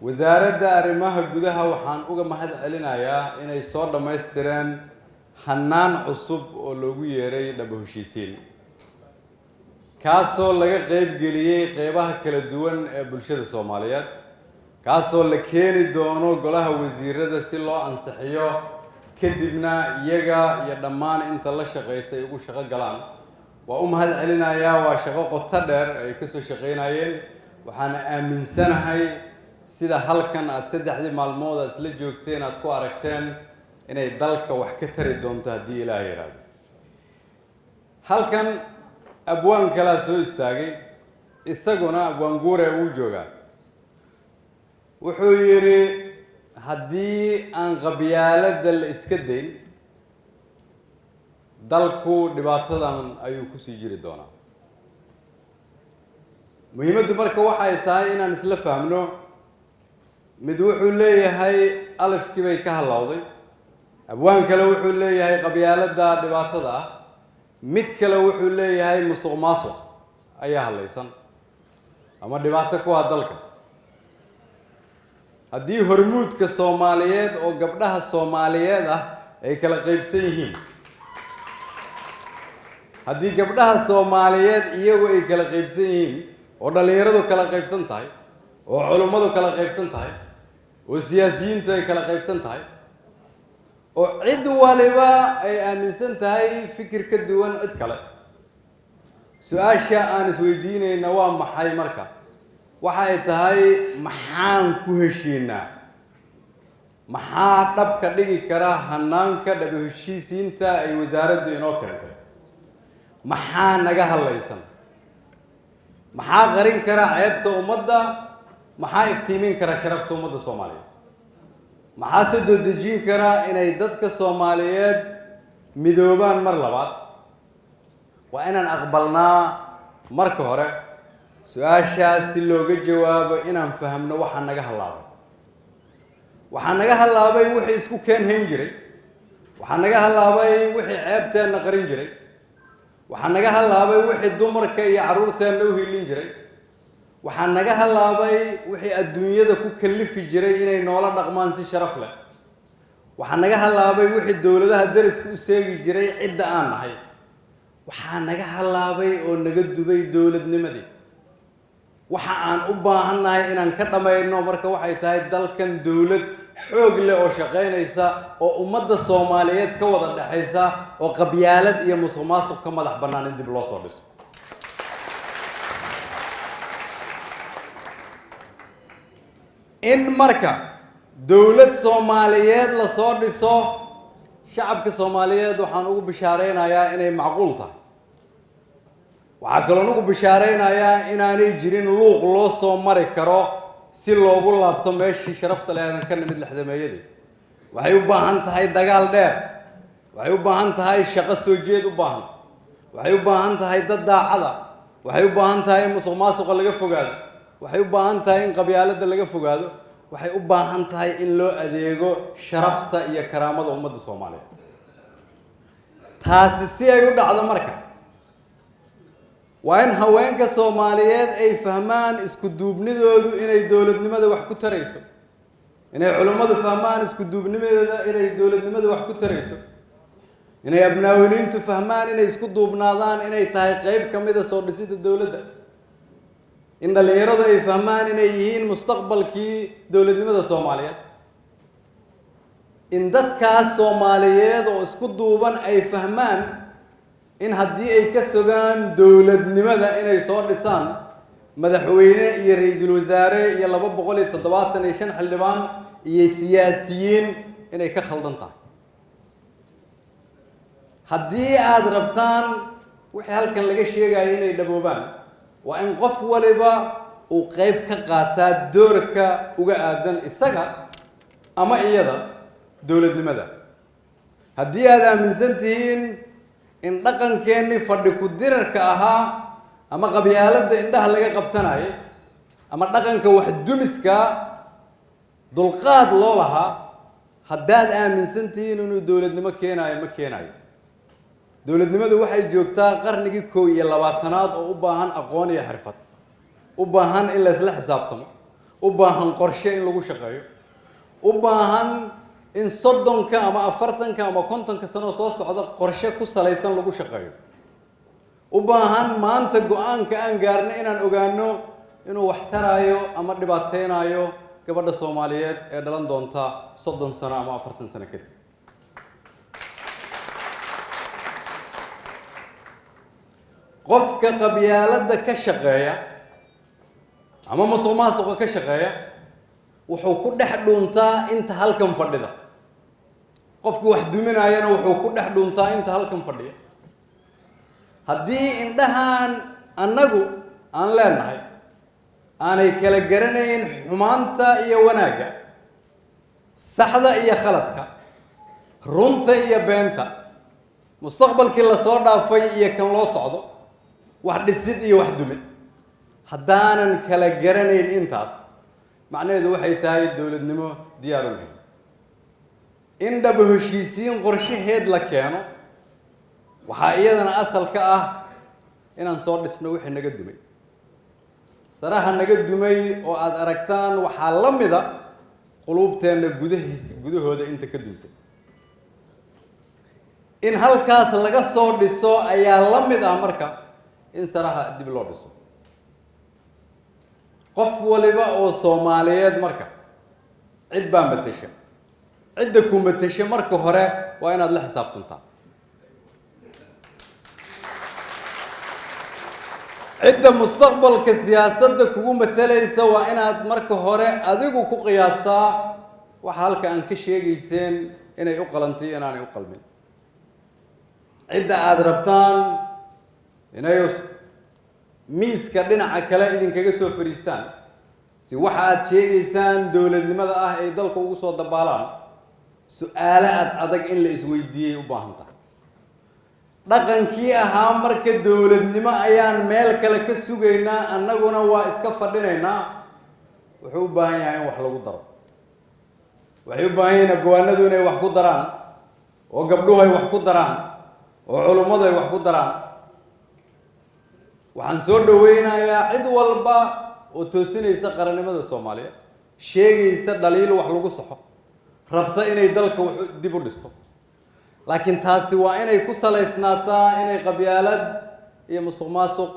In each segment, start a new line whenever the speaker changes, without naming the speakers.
wasaaradda arrimaha gudaha waxaan uga mahad celinayaa inay soo dhamaystireen hannaan cusub oo loogu yeeray dhab u heshiisiin kaasoo laga qayb geliyay qaybaha kala duwan ee bulshada Soomaaliyeed kaasoo la keeni doono golaha wasiirada si loo ansixiyo kadibna iyaga iyo dhammaan inta la shaqeysay ugu shaqo galaan waa u mahad celinayaa waa shaqo qoto dheer ay ka soo shaqeynayeen waxaan aaminsanahay sida halkan aad saddexdii maalmood aad isla joogteen aad ku aragteen inay dalka wax ka tari doonto haddii Ilaahay yiraahdo halkan abwaan kala soo istaagay isaguna abwaan guure uu joogaa wuxuu yiri haddii aan qabyaaladda la iska dayn dalku dhibaatadan ayuu ku sii jiri doonaa muhiimaddu marka waxay tahay inaan isla fahmno mid wuxuu leeyahay alifkii bay ka halowday abwaan kale wuxuu leeyahay qabyaaladda dhibaatada ah mid kale wuxuu leeyahay musuqmaasuq ayaa halaysan ama dhibaato ku ah dalka haddii hormuudka Soomaaliyeed oo gabdhaha Soomaaliyeed ah ay kala qaybsan yihiin haddii gabdhaha Soomaaliyeed iyagu ay kala qaybsan yihiin oo dhalinyaradu kala qaybsan tahay oo culimadu kala qaybsan tahay oo siyaasiyiintu ay kala qaybsan tahay oo cid waliba ay aaminsan tahay fikir ka duwan cid kale su'aasha aan isweydiinayna waa maxay marka waxa ay tahay maxaan ku heshiinaa maxaa dhab ka dhigi kara hannaanka dhab u heshiisiinta ay wasaaraddu inoo keentay maxaa naga halaysan maxaa qarin kara ceebta ummadda maxaa iftiimin kara sharafta ummadda Soomaaliyeed maxaa soo dedejin kara inay dadka Soomaaliyeed midoobaan mar labaad waa inaan aqbalnaa marka hore su'aashaas si looga jawaabo inaan fahamno waxa naga halaabay waxa naga halaabay wixii isku keenhayn jiray waxa naga halaabay wixii ceebteena qarin jiray waxa naga halaabay wixii dumarka iyo caruurteena u hiilin jiray waxa naga halaabay wixii adduunyada ku kalifi jiray inay noola dhaqmaan si sharaf leh waxa naga halaabay wixii dawladaha dariska u seegi jiray cidda aan nahay waxa naga halaabay oo naga dubay dawladnimadii waxa aan u baahanahay inaan ka dhameeyno marka waxay tahay dalkan dawlad xoog leh oo shaqeynaysa oo ummadda Soomaaliyeed ka wada dhaxaysa oo qabyaalad iyo musuqmaasuq ka madax bannaan in dib loo soo dhiso in marka dawlad Soomaaliyeed la soo dhiso shacabka Soomaaliyeed waxaan ugu bishaareeynayaa inay macquul tahay waxa kale oo ugu bishaareeynayaa inaanay jirin luuq loo soo mari karo si loogu laabto meeshii sharafta leedahay ka nimid lixdameeyadii waxay u baahan tahay dagaal dheer waxay u baahan tahay shaqo soo jeed u baahan waxay u baahan tahay dad daacada waxay u baahan tahay musuqmaasuqa laga fogaado waxay u baahan tahay in qabyaaladda laga fogaado waxay u baahan tahay in loo adeego sharafta iyo karaamada ummadda Soomaaliyeed taasi si ay u dhacdo marka waa in haweenka Soomaaliyeed ay fahmaan isku duubnidoodu inay dawladnimada wax ku tarayso inay culimadu fahmaan isku duubnimadooda inay dawladnimada wax ku tarayso inay abnaawiniintu fahmaan inay isku duubnaadaan inay tahay qayb kamid ah soo dhisidda dawladda in dhalinyaradu ay fahmaan inay yihiin mustaqbalkii dawladnimada Soomaaliyeed in dadkaas Soomaaliyeed oo isku duuban ay fahmaan in haddii ay ka sogaan dawladnimada inay soo dhisaan madaxweyne iyo ra'iisul wasaare iyo 275 xildhibaan iyo siyaasiyiin inay ka khaldan tahay haddii aad rabtaan wixii halkan laga sheegayo inay dhaboobaan waa in qof waliba uu qayb ka qaataa doorka uga aadan isaga ama iyada dawladnimada haddii aad aaminsan tihiin in dhaqankeeni fadhi ku dirarka ahaa ama qabyaaladda indhaha laga qabsanayay ama dhaqanka wax dumiska dulqaad loo lahaa haddaad aaminsan tihiin inuu dawladnimo keenayo ma keenayo dawladnimadu waxay joogtaa qarnigii 21aad oo u baahan aqoon iyo xirfad u baahan in la isla xisaabtamo u baahan qorshe in lagu shaqeeyo u baahan in 30 ama 40 ama 50 sano soo socda qorshe ku salaysan lagu shaqeeyo u baahan maanta go'aanka aan gaarnay inaan ogaano inuu wax taraayo ama dhibaateynayo gabadha Soomaaliyeed ee dhalan doonta 30 sano ama 40 sano kadib qofka qabyaaladda ka shaqeeya ama musuqmaasuqa ka shaqeeya wuxuu ku dhex dhuntaa inta halkan fadhida qofku wax duminayana wuxuu ku dhex dhuntaa inta halkan fadhiya haddii indhahan annagu aan leenahay aanay kala garanayn xumaanta iyo wanaagga saxda iyo khaladka runta iyo beenta mustaqbalkii la soo dhaafay iyo kan loo socdo wax dhisid iyo wax dumid haddaanan kala garanayn intaas macnaheedu waxay tahay dowladnimo diyaar u lahayn in dhab heshiisiin qorshaheed la keeno waxaa iyadana asal ka ah inaan soo dhisno wixii naga dumay saraha naga dumay oo aad aragtaan waxaa la mida quluubteenna gudahooda inta ka duntay in halkaas laga soo dhiso ayaa la mid ah marka in saraha dib loo dhiso qof waliba oo Soomaaliyeed marka cid baa matasha cidda ku matasha marka hore waa inaad la xisaabtantaa cidda mustaqbalka siyaasadda kugu matalaysa waa inaad marka hore adigu ku qiyaastaa waxa halka aan ka sheegayseen inay u qalantay inaanay u qalmin cidda aad rabtaan inay miiska dhinaca kale idinkaga soo fariistaan si waxa aad sheegaysaan dowladnimada ah ay dalka ugu soo dabaalaan su'aalo adag in la isweydiiyay u baahan tahay dhaqankii ahaa marka dowladnimo ayaan meel kale ka sugaynaa annaguna waa iska fadhinaynaa wuxuu u baahan yahay in wax lagu daro waxay u baahan yihiin abwaanadu inay wax ku daraan oo gabdhuhu ay wax ku daraan oo culummadu ay wax ku daraan waxaan soo dhaweynayaa cid walba oo toosinaysa qarannimada Soomaaliyeed sheegaysa dhaliil wax lagu saxo rabta inay dalka dib u dhisto laakiin taasi waa inay ku salaysnaataa inay qabyaalad iyo musuqmaasuq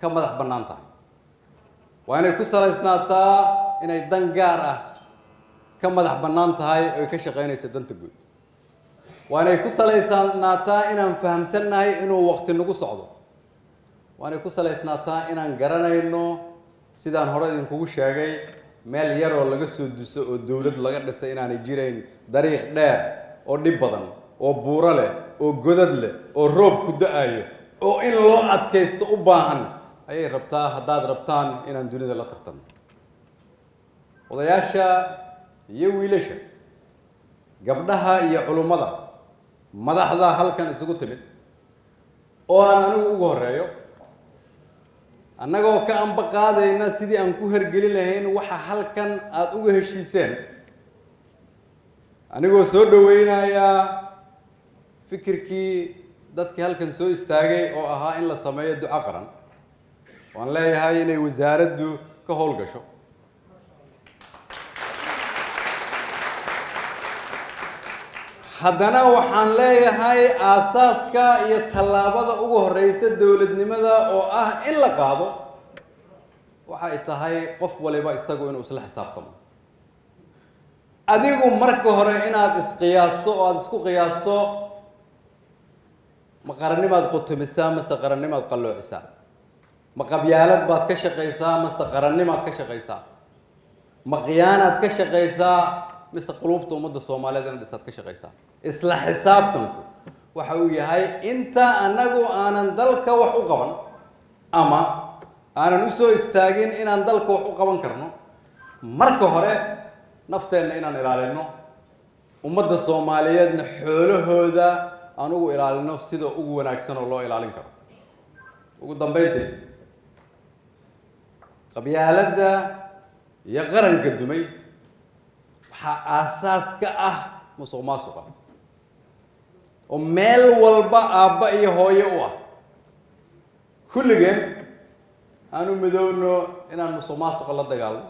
ka madax bannaan tahay waa inay ku salaysnaataa inay dan gaar ah ka madax bannaan tahay oo ka shaqeynayso danta guud waa inay ku salaysnaataa inaan fahamsannahay inuu waqti nagu socdo waa inay ku salaysnaataa inaan garanayno sidaan hore idinkugu sheegay meel yar oo laga soo duso oo dawlad laga dhisay inaanay jirayn dariiq dheer oo dhib badan oo buuro leh oo godad leh oo roob ku da'ayo oo in loo adkaysto u baahan ayay rabtaa haddaad rabtaan inaan dunida la tartano odayaasha iyo wiilasha gabdhaha iyo culummada madaxda halkan isugu timid oo aan anigu ugu horeeyo annagoo ka anba qaadayna sidii aan ku hergeli lahayn waxa halkan aad uga heshiiseen anigoo soo dhaweynaya fikirkii dadkii halkan soo istaagay oo ahaa in la sameeyo duco qaran waan leeyahay inay wasaaraddu ka howlgasho haddana waxaan leeyahay aasaaska iyo tallaabada ugu horeysa dowladnimada oo ah in la qaado waxa ay tahay qof waliba isagu inuu isla xisaabtamo adigu marka hore inaad isqiyaasto oo aad isku qiyaasto ma qarannimaad qotomisaa mase qarannimaad qalloocisaa ma qabyaalad baad ka shaqaysaa mase qarannimaad ka shaqaysaa ma khiyaanaad ka shaqaysaa mise quluubta ummadda Soomaaliyeed in dhisaad ka shaqaysaa isla xisaabtanku waxa uu yahay inta anagu aanan dalka wax u qaban ama aanan u soo istaagin inaan dalka wax u qaban karno marka hore nafteena inaan ilaalino ummadda Soomaaliyeedna xoolahooda aan ugu ilaalino sida ugu wanaagsan oo loo ilaalin karo ugu dambeyntii qabyaaladda iyo qaranka dumay waxa aasaas ka ah musuqmaasuqa oo meel walba aabba iyo hooyo u ah kulligeen aanu midowno inaan musuqmaasuqa la dagaalno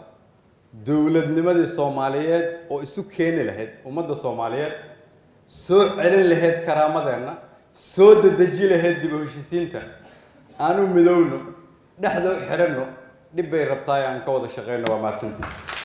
dowladnimadii Soomaaliyeed oo isu keeni lahayd ummadda Soomaaliyeed soo celin lahayd karaamadeenna soo dedeji lahayd dib u heshiisiinta aanu midowno dhexdo xiranno dib bay rabtaa aan ka wada shaqeyno waa maatantii